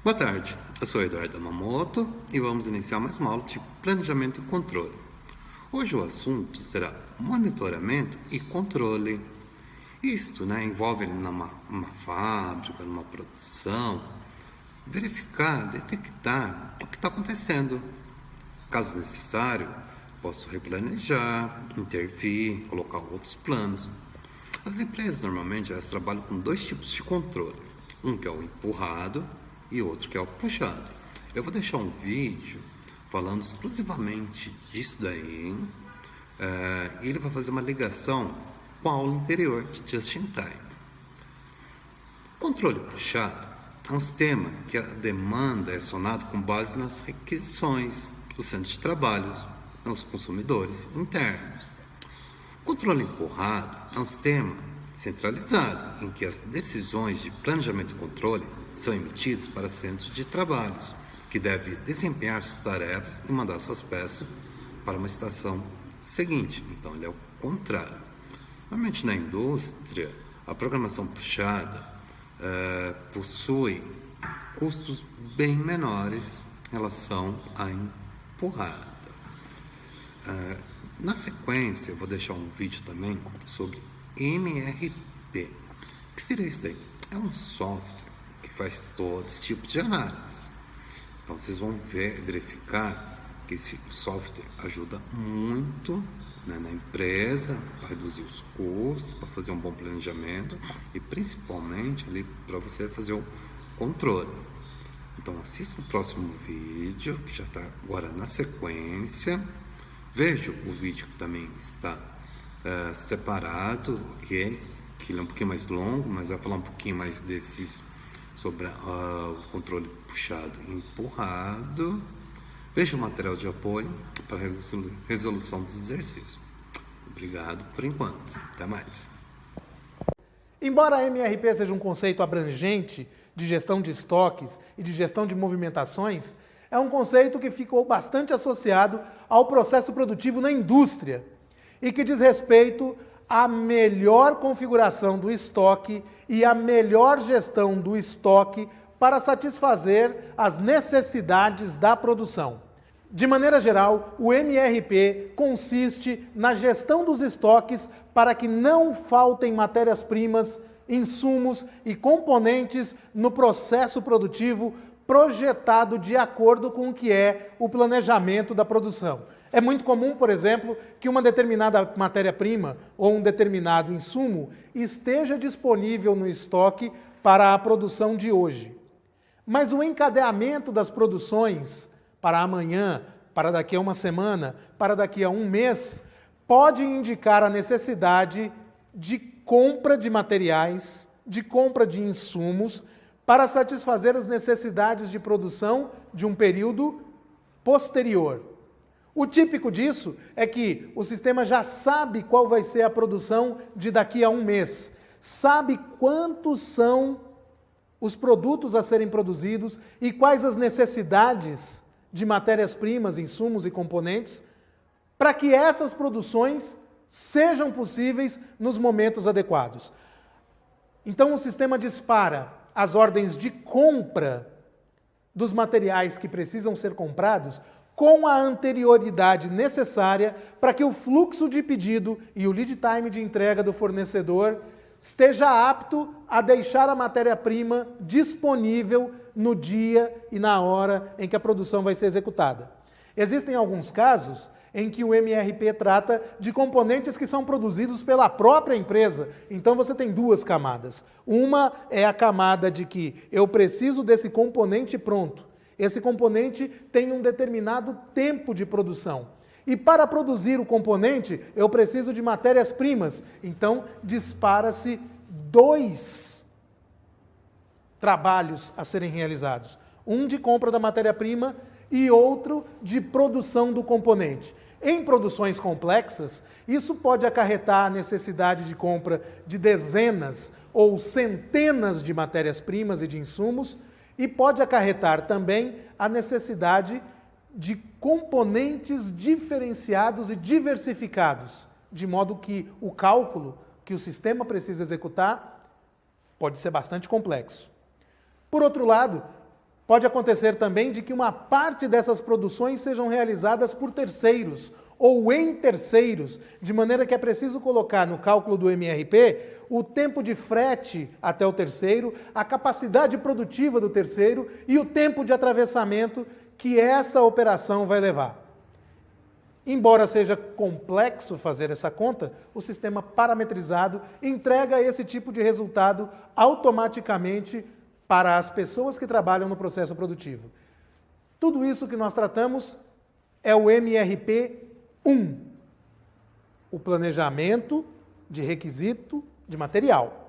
Boa tarde, eu sou Eduardo Yamamoto e vamos iniciar mais uma aula de planejamento e controle. Hoje o assunto será monitoramento e controle. Isto envolve numa fábrica, numa produção, verificar, detectar o que está acontecendo. Caso necessário, posso replanejar, intervir, colocar outros planos. As empresas normalmente elas trabalham com dois tipos de controle, um que é o empurrado e outro que é o puxado. Eu vou deixar um vídeo falando exclusivamente disso daí, e ele vai fazer uma ligação com a aula anterior de Just in Time. Controle puxado é um sistema que a demanda é acionada com base nas requisições dos centros de trabalho, dos consumidores internos. O controle empurrado é um sistema centralizado em que as decisões de planejamento e controle são emitidas para centros de trabalho, que devem desempenhar suas tarefas e mandar suas peças para uma estação seguinte. Então, ele é o contrário. Normalmente, na indústria, a programação puxada possui custos bem menores em relação à empurrada. Na sequência, eu vou deixar um vídeo também sobre MRP. O que seria isso aí? É um software que faz todo esse tipo de análise. Então, vocês vão verificar que esse software ajuda muito na empresa para reduzir os custos, para fazer um bom planejamento e principalmente ali para você fazer o controle. Então, assista o próximo vídeo, que já está agora na sequência. Veja o vídeo que também está separado, ok? Que ele é um pouquinho mais longo, mas vai falar um pouquinho mais sobre o controle puxado e empurrado. Veja o material de apoio para a resolução dos exercícios. Obrigado por enquanto. Até mais. Embora a MRP seja um conceito abrangente de gestão de estoques e de gestão de movimentações, é um conceito que ficou bastante associado ao processo produtivo na indústria e que diz respeito à melhor configuração do estoque e à melhor gestão do estoque para satisfazer as necessidades da produção. De maneira geral, o MRP consiste na gestão dos estoques para que não faltem matérias-primas, insumos e componentes no processo produtivo projetado de acordo com o que é o planejamento da produção. É muito comum, por exemplo, que uma determinada matéria-prima ou um determinado insumo esteja disponível no estoque para a produção de hoje. Mas o encadeamento das produções para amanhã, para daqui a uma semana, para daqui a um mês, pode indicar a necessidade de compra de materiais, de compra de insumos, para satisfazer as necessidades de produção de um período posterior. O típico disso é que o sistema já sabe qual vai ser a produção de daqui a um mês, sabe quantos são os produtos a serem produzidos e quais as necessidades de matérias-primas, insumos e componentes, para que essas produções sejam possíveis nos momentos adequados. Então o sistema dispara as ordens de compra dos materiais que precisam ser comprados com a anterioridade necessária para que o fluxo de pedido e o lead time de entrega do fornecedor esteja apto a deixar a matéria-prima disponível no dia e na hora em que a produção vai ser executada. Existem alguns casos em que o MRP trata de componentes que são produzidos pela própria empresa. Então você tem duas camadas. Uma é a camada de que eu preciso desse componente pronto. Esse componente tem um determinado tempo de produção. E para produzir o componente, eu preciso de matérias-primas. Então, dispara-se dois trabalhos a serem realizados. Um de compra da matéria-prima e outro de produção do componente. Em produções complexas, isso pode acarretar a necessidade de compra de dezenas ou centenas de matérias-primas e de insumos, e pode acarretar também a necessidade de componentes diferenciados e diversificados, de modo que o cálculo que o sistema precisa executar pode ser bastante complexo. Por outro lado, Pode acontecer também de que uma parte dessas produções sejam realizadas por terceiros ou em terceiros, de maneira que é preciso colocar no cálculo do MRP o tempo de frete até o terceiro, a capacidade produtiva do terceiro e o tempo de atravessamento que essa operação vai levar. Embora seja complexo fazer essa conta, o sistema parametrizado entrega esse tipo de resultado automaticamente para as pessoas que trabalham no processo produtivo. Tudo isso que nós tratamos é o MRP 1, o planejamento de requisito de material.